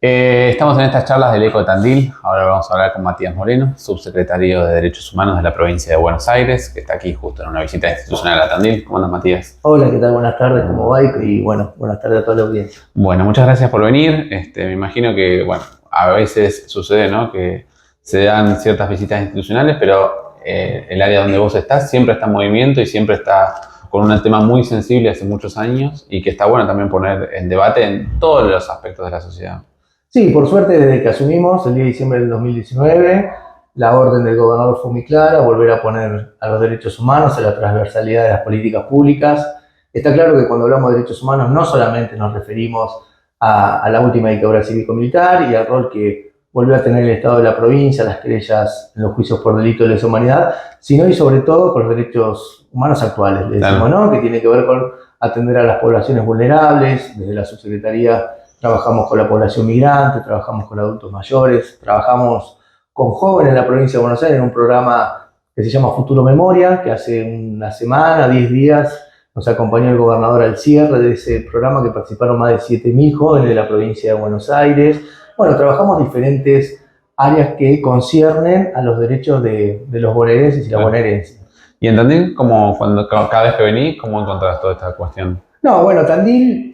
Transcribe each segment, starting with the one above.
Estamos en estas charlas del Eco de Tandil. Ahora vamos a hablar con Matías Moreno, subsecretario de Derechos Humanos de la provincia de Buenos Aires, que está aquí justo en una visita institucional a Tandil. ¿Cómo andas, Matías? Hola, ¿qué tal? Buenas tardes, ¿cómo va? Y bueno, buenas tardes a toda la audiencia. Bueno, muchas gracias por venir. Me imagino que, bueno, a veces sucede, ¿no?, que se dan ciertas visitas institucionales, pero el área donde vos estás siempre está en movimiento y siempre está con un tema muy sensible hace muchos años y que está bueno también poner en debate en todos los aspectos de la sociedad. Sí, por suerte, desde que asumimos, el día de diciembre del 2019, la orden del gobernador fue muy clara: volver a poner a los derechos humanos, a la transversalidad de las políticas públicas. Está claro que cuando hablamos de derechos humanos no solamente nos referimos a la última dictadura cívico-militar y al rol que volvió a tener el Estado de la provincia, las querellas en los juicios por delito de lesa humanidad, sino y sobre todo con los derechos humanos actuales, le decimos, ¿no? Que tiene que ver con atender a las poblaciones vulnerables. Desde la subsecretaría trabajamos con la población migrante, trabajamos con adultos mayores, trabajamos con jóvenes en la provincia de Buenos Aires en un programa que se llama Futuro Memoria, que hace una semana, 10 días, nos acompañó el gobernador al cierre de ese programa, que participaron más de 7.000 jóvenes de la provincia de Buenos Aires. Bueno, trabajamos diferentes áreas que conciernen a los derechos de los bonaerenses y las bonaerenses. ¿Y en Tandil, cada vez que venís, cómo encontrás toda esta cuestión? No, bueno, Tandil,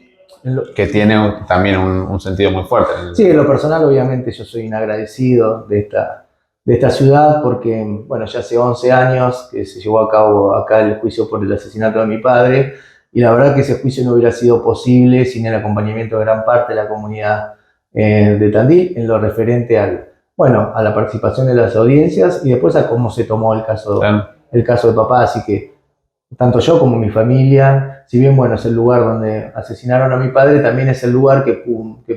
que tiene también un sentido muy fuerte. Sí, en lo personal, obviamente, yo soy un agradecido de esta ciudad porque, bueno, ya hace 11 años que se llevó a cabo acá el juicio por el asesinato de mi padre, y la verdad que ese juicio no hubiera sido posible sin el acompañamiento de gran parte de la comunidad de Tandil en lo referente a la participación de las audiencias y después a cómo se tomó el caso de papá. Así que tanto yo como mi familia, si bien, bueno, es el lugar donde asesinaron a mi padre, también es el lugar que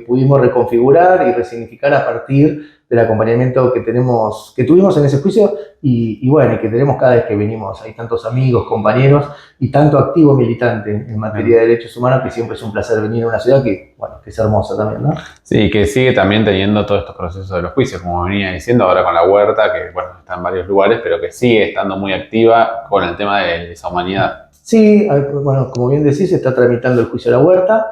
pudimos reconfigurar y resignificar a partir del acompañamiento que tuvimos en ese juicio y bueno, y que tenemos cada vez que venimos. Hay tantos amigos, compañeros y tanto activo militante en materia de derechos humanos que siempre es un placer venir a una ciudad que, bueno, que es hermosa también, ¿no? Sí, que sigue también teniendo todos estos procesos de los juicios, como venía diciendo ahora con la huerta, que, bueno, está en varios lugares, pero que sigue estando muy activa con el tema de esa humanidad. Sí, bueno, como bien decís, se está tramitando el juicio de la huerta,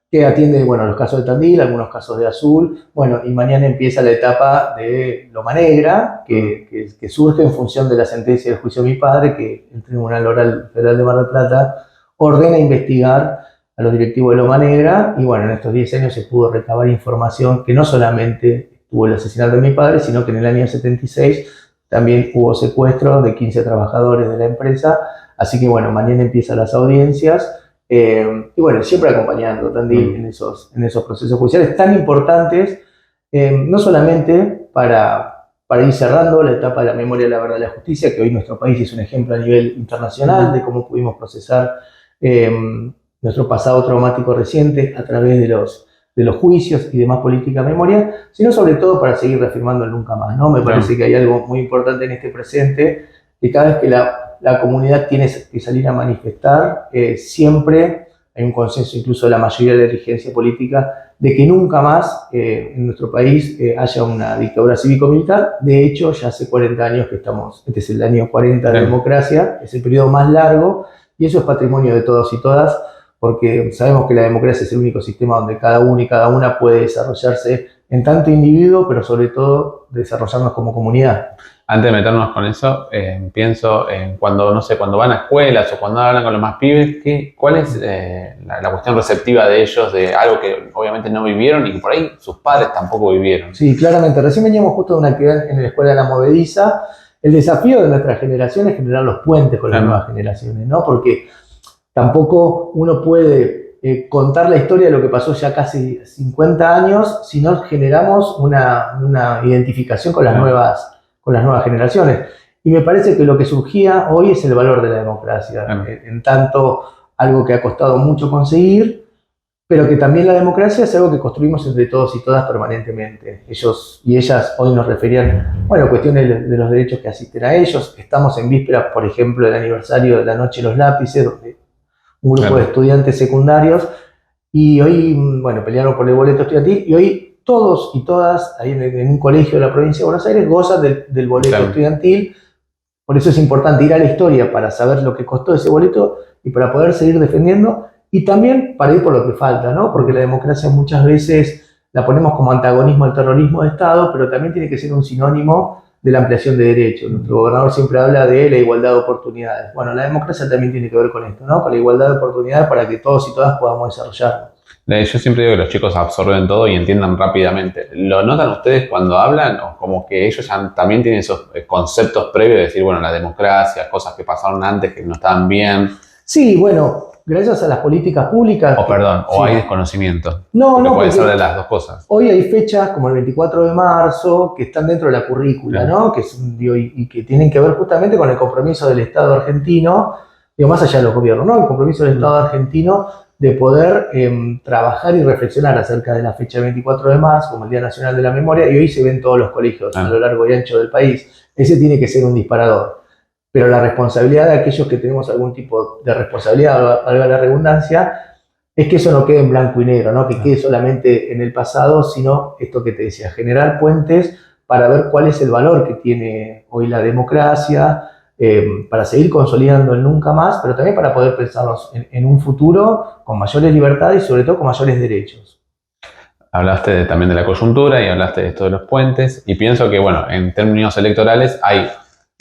que atiende, bueno, los casos de Tandil, algunos casos de Azul. Bueno, y mañana empieza la etapa de Loma Negra, que surge en función de la sentencia del juicio de mi padre, que el Tribunal Oral Federal de Mar del Plata ordena investigar a los directivos de Loma Negra. Y bueno, en estos 10 años se pudo recabar información que no solamente tuvo el asesinato de mi padre, sino que en el año 76 también hubo secuestro de 15 trabajadores de la empresa. Así que bueno, mañana empiezan las audiencias. Y bueno, siempre acompañando Tandil en esos procesos judiciales tan importantes, no solamente para ir cerrando la etapa de la memoria, la verdad y la justicia, que hoy nuestro país es un ejemplo a nivel internacional de cómo pudimos procesar nuestro pasado traumático reciente a través de los juicios y demás política de memoria, sino sobre todo para seguir reafirmando el nunca más, ¿no? Me parece que hay algo muy importante en este presente, que cada vez que la comunidad tiene que salir a manifestar, siempre hay un consenso, incluso de la mayoría de la dirigencia política, de que nunca más en nuestro país haya una dictadura cívico-militar. De hecho, ya hace 40 años que este es el año 40 de democracia, es el periodo más largo, y eso es patrimonio de todos y todas, porque sabemos que la democracia es el único sistema donde cada uno y cada una puede desarrollarse en tanto individuo, pero sobre todo desarrollarnos como comunidad. Antes de meternos con eso, pienso en cuando van a escuelas o cuando hablan con los más pibes, ¿cuál es la cuestión receptiva de ellos de algo que obviamente no vivieron y que por ahí sus padres tampoco vivieron? Sí, claramente. Recién veníamos justo de una actividad en la Escuela de la Movediza. El desafío de nuestra generación es generar los puentes con las nuevas generaciones, ¿no? Porque tampoco uno puede contar la historia de lo que pasó ya casi 50 años si no generamos una identificación con las nuevas generaciones. Y me parece que lo que surgía hoy es el valor de la democracia, en tanto algo que ha costado mucho conseguir, pero que también la democracia es algo que construimos entre todos y todas permanentemente. Ellos y ellas hoy nos referían, bueno, cuestiones de los derechos que asisten a ellos. Estamos en vísperas, por ejemplo, del aniversario de la Noche de los Lápices, donde un grupo de estudiantes secundarios, y hoy, bueno, pelearon por el boleto estudiantil, y hoy todos y todas, ahí en un colegio de la provincia de Buenos Aires, gozan del boleto estudiantil. Por eso es importante ir a la historia para saber lo que costó ese boleto y para poder seguir defendiendo, y también para ir por lo que falta, ¿no? Porque la democracia muchas veces la ponemos como antagonismo al terrorismo de Estado, pero también tiene que ser un sinónimo de la ampliación de derechos. Nuestro gobernador siempre habla de la igualdad de oportunidades. Bueno, la democracia también tiene que ver con esto, ¿no? Con la igualdad de oportunidades para que todos y todas podamos desarrollarnos. Yo siempre digo que los chicos absorben todo y entiendan rápidamente. ¿Lo notan ustedes cuando hablan? ¿O como que ellos ya también tienen esos conceptos previos de decir, bueno, la democracia, cosas que pasaron antes que no estaban bien? Sí, bueno, gracias a las políticas públicas... O hay desconocimiento. No, porque no, puede porque ser de las dos cosas. hoy hay fechas como el 24 de marzo que están dentro de la currícula, Claro. ¿no? Y que tienen que ver justamente con el compromiso del Estado argentino, digo, más allá de los gobiernos, ¿no? El compromiso del Estado argentino de poder trabajar y reflexionar acerca de la fecha del 24 de marzo como el Día Nacional de la Memoria, y hoy se ven todos los colegios a lo largo y ancho del país. Ese tiene que ser un disparador. Pero la responsabilidad de aquellos que tenemos algún tipo de responsabilidad, valga la redundancia, es que eso no quede en blanco y negro, ¿no? Que quede solamente en el pasado, sino esto que te decía, generar puentes para ver cuál es el valor que tiene hoy la democracia, para seguir consolidando el nunca más, pero también para poder pensarnos en un futuro con mayores libertades y sobre todo con mayores derechos. Hablaste también de la coyuntura y hablaste de esto de los puentes, y pienso que, bueno, en términos electorales hay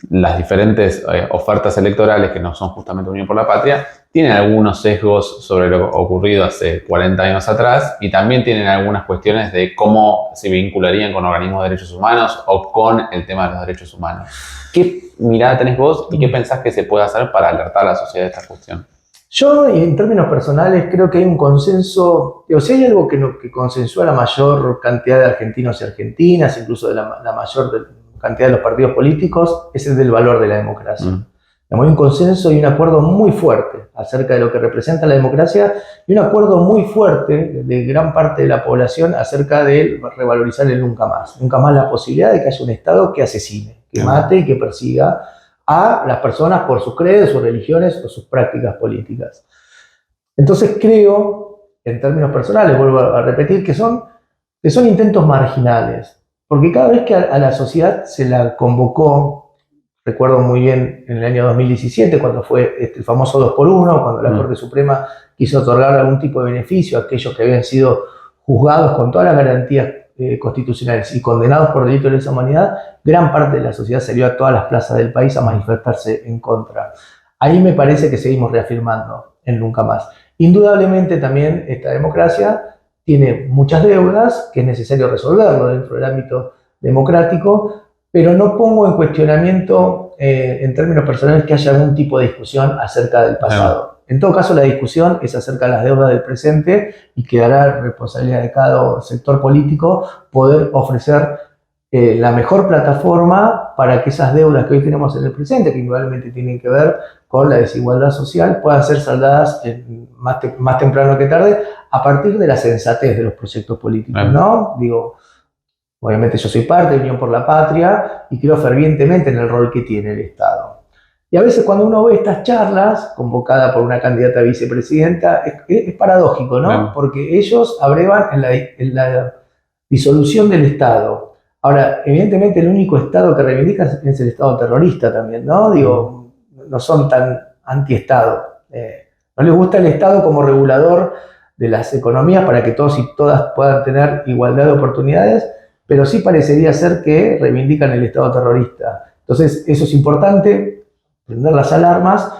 las diferentes ofertas electorales que no son justamente Unión por la Patria, tienen algunos sesgos sobre lo ocurrido hace 40 años atrás y también tienen algunas cuestiones de cómo se vincularían con organismos de derechos humanos o con el tema de los derechos humanos. ¿Qué mirada tenés vos y qué pensás que se puede hacer para alertar a la sociedad de esta cuestión? Yo, en términos personales, creo que hay un consenso, o sea, hay algo que consensúa la mayor cantidad de argentinos y argentinas, incluso de la mayor cantidad de los partidos políticos, es el del valor de la democracia. Hay un consenso y un acuerdo muy fuerte acerca de lo que representa la democracia y un acuerdo muy fuerte de gran parte de la población acerca de revalorizar el nunca más. Nunca más la posibilidad de que haya un Estado que asesine, que mate y que persiga a las personas por sus credos, sus religiones o sus prácticas políticas. Entonces creo, en términos personales, vuelvo a repetir, que son intentos marginales, porque cada vez que a la sociedad se la convocó, recuerdo muy bien en el año 2017, cuando fue el famoso 2x1, cuando la Corte Suprema quiso otorgar algún tipo de beneficio a aquellos que habían sido juzgados con todas las garantías constitucionales y condenados por delitos de lesa humanidad, gran parte de la sociedad salió a todas las plazas del país a manifestarse en contra. Ahí me parece que seguimos reafirmando el nunca más. Indudablemente también esta democracia tiene muchas deudas que es necesario resolverlo dentro del ámbito democrático, pero no pongo en cuestionamiento en términos personales que haya algún tipo de discusión acerca del pasado. En todo caso, la discusión es acerca de las deudas del presente y quedará responsabilidad de cada sector político poder ofrecer la mejor plataforma para que esas deudas que hoy tenemos en el presente, que indudablemente tienen que ver con la desigualdad social, puedan ser saldadas más temprano que tarde a partir de la sensatez de los proyectos políticos, ¿no? Digo, obviamente yo soy parte de Unión por la Patria y creo fervientemente en el rol que tiene el Estado. Y a veces cuando uno ve estas charlas, convocada por una candidata a vicepresidenta, es paradójico, ¿no? Porque ellos abrevan en la disolución del Estado. Ahora, evidentemente el único Estado que reivindican es el Estado terrorista también, ¿no? Digo, no son tan anti-Estado. No les gusta el Estado como regulador de las economías para que todos y todas puedan tener igualdad de oportunidades, pero sí parecería ser que reivindican el Estado terrorista. Entonces, eso es importante, prender las alarmas,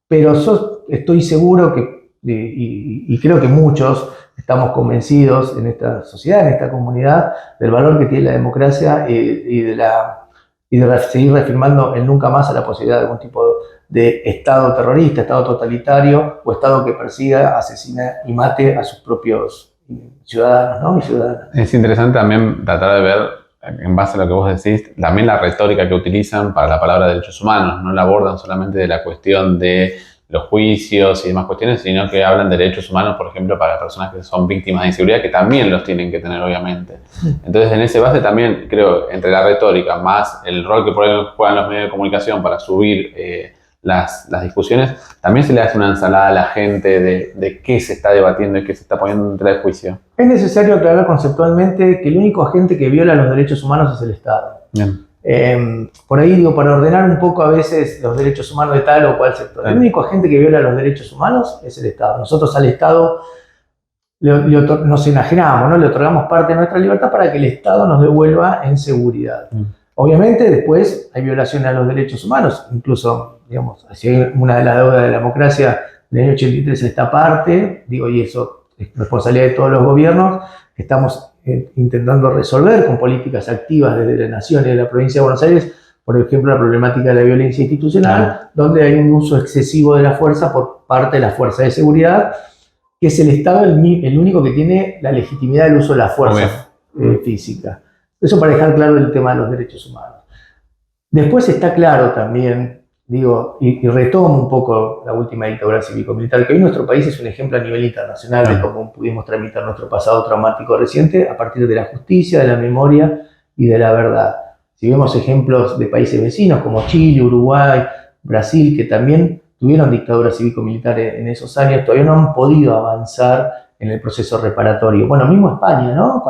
pero yo estoy seguro que, y creo que muchos estamos convencidos en esta sociedad, en esta comunidad, del valor que tiene la democracia y de seguir reafirmando el nunca más a la posibilidad de algún tipo de Estado terrorista, Estado totalitario o Estado que persiga, asesina y mate a sus propios ciudadanos, ¿no? Y ciudadanas. Es interesante también tratar de ver, en base a lo que vos decís, también la retórica que utilizan para la palabra derechos humanos. No la abordan solamente de la cuestión de los juicios y demás cuestiones, sino que hablan de derechos humanos, por ejemplo, para personas que son víctimas de inseguridad, que también los tienen que tener, obviamente. Entonces, en ese base también, creo, entre la retórica más el rol que juegan los medios de comunicación para subir las discusiones, también se le hace una ensalada a la gente de qué se está debatiendo y qué se está poniendo en tela de juicio. Es necesario aclarar conceptualmente que el único agente que viola los derechos humanos es el Estado. Bien. Por ahí digo, para ordenar un poco a veces los derechos humanos de tal o cual sector. El único agente que viola los derechos humanos es el Estado. Nosotros al Estado nos enajenamos, ¿no? Le otorgamos parte de nuestra libertad para que el Estado nos devuelva en seguridad. Obviamente después hay violaciones a los derechos humanos, incluso, digamos, si hay una de las deudas de la democracia del año 83 esta parte, digo, y eso es responsabilidad de todos los gobiernos, que estamos intentando resolver con políticas activas desde la Nación y de la provincia de Buenos Aires, por ejemplo, la problemática de la violencia institucional, donde hay un uso excesivo de la fuerza por parte de las fuerzas de seguridad, que es el Estado el único que tiene la legitimidad del uso de la fuerza física. Eso para dejar claro el tema de los derechos humanos. Después está claro también, digo, y retomo un poco la última dictadura cívico-militar, que hoy nuestro país es un ejemplo a nivel internacional de cómo pudimos tramitar nuestro pasado traumático reciente a partir de la justicia, de la memoria y de la verdad. Si vemos ejemplos de países vecinos como Chile, Uruguay, Brasil, que también tuvieron dictaduras cívico-militares en esos años, todavía no han podido avanzar en el proceso reparatorio. Bueno, mismo España, ¿no?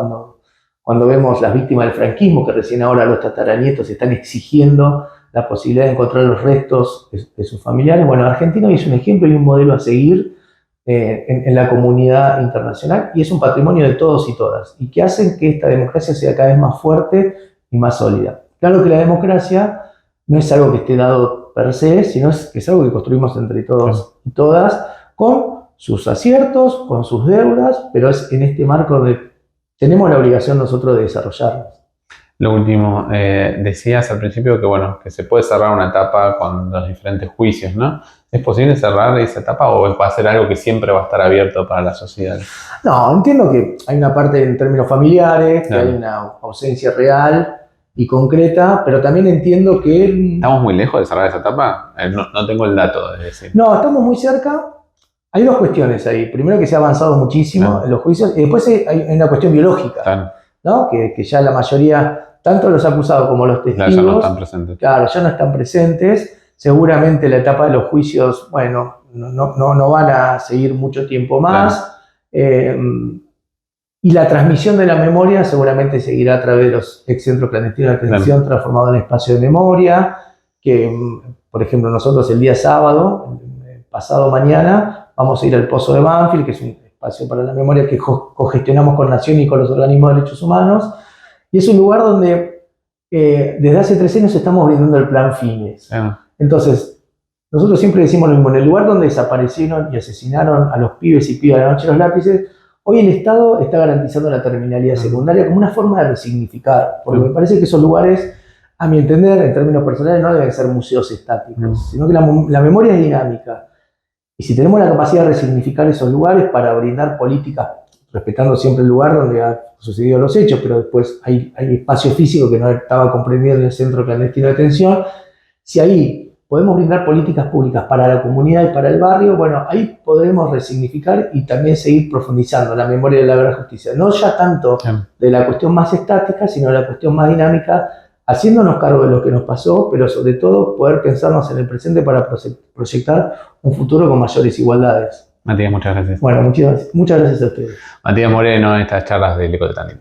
Cuando vemos las víctimas del franquismo, que recién ahora los tataranietos están exigiendo la posibilidad de encontrar los restos de sus familiares. Bueno, Argentina es un ejemplo y un modelo a seguir en la comunidad internacional, y es un patrimonio de todos y todas, y que hacen que esta democracia sea cada vez más fuerte y más sólida. Claro que la democracia no es algo que esté dado per se, sino que es algo que construimos entre todos y todas, con sus aciertos, con sus deudas, pero es en este marco donde tenemos la obligación nosotros de desarrollarnos. Lo último, decías al principio que, bueno, que se puede cerrar una etapa con los diferentes juicios, ¿no? ¿Es posible cerrar esa etapa o va a ser algo que siempre va a estar abierto para la sociedad? No, entiendo que hay una parte en términos familiares, que hay una ausencia real y concreta, pero también entiendo que... ¿Estamos muy lejos de cerrar esa etapa? No tengo el dato de decir. No, estamos muy cerca. Hay dos cuestiones ahí. Primero, que se ha avanzado muchísimo en los juicios, y después hay una cuestión biológica, ¿no? Que ya la mayoría, tanto los acusados como los testigos, ya no están presentes. Claro, ya no están presentes. Seguramente la etapa de los juicios, bueno, no van a seguir mucho tiempo más. Y la transmisión de la memoria seguramente seguirá a través de los ex-centros clandestinos de detención transformados en espacio de memoria, que, por ejemplo, nosotros el día sábado, pasado mañana, vamos a ir al Pozo de Banfield, que es un espacio para la memoria que cogestionamos con Nación y con los organismos de derechos humanos, y es un lugar donde desde hace 3 años estamos brindando el plan Fines. Entonces, nosotros siempre decimos lo mismo: en el lugar donde desaparecieron y asesinaron a los pibes y pibas de la noche de los lápices, hoy el Estado está garantizando la terminalidad secundaria como una forma de resignificar, porque me parece que esos lugares, a mi entender, en términos personales, no deben ser museos estáticos, sino que la memoria es dinámica. Y si tenemos la capacidad de resignificar esos lugares para brindar políticas, respetando siempre el lugar donde han sucedido los hechos, pero después hay espacio físico que no estaba comprendido en el centro clandestino de detención, si ahí podemos brindar políticas públicas para la comunidad y para el barrio, bueno, ahí podremos resignificar y también seguir profundizando la memoria de la verdad y justicia. No ya tanto de la cuestión más estática, sino de la cuestión más dinámica, haciéndonos cargo de lo que nos pasó, pero sobre todo poder pensarnos en el presente para proyectar un futuro con mayores igualdades. Matías, muchas gracias. Bueno, muchas gracias a ustedes. Matías Moreno, en estas charlas del Eco de Tandil.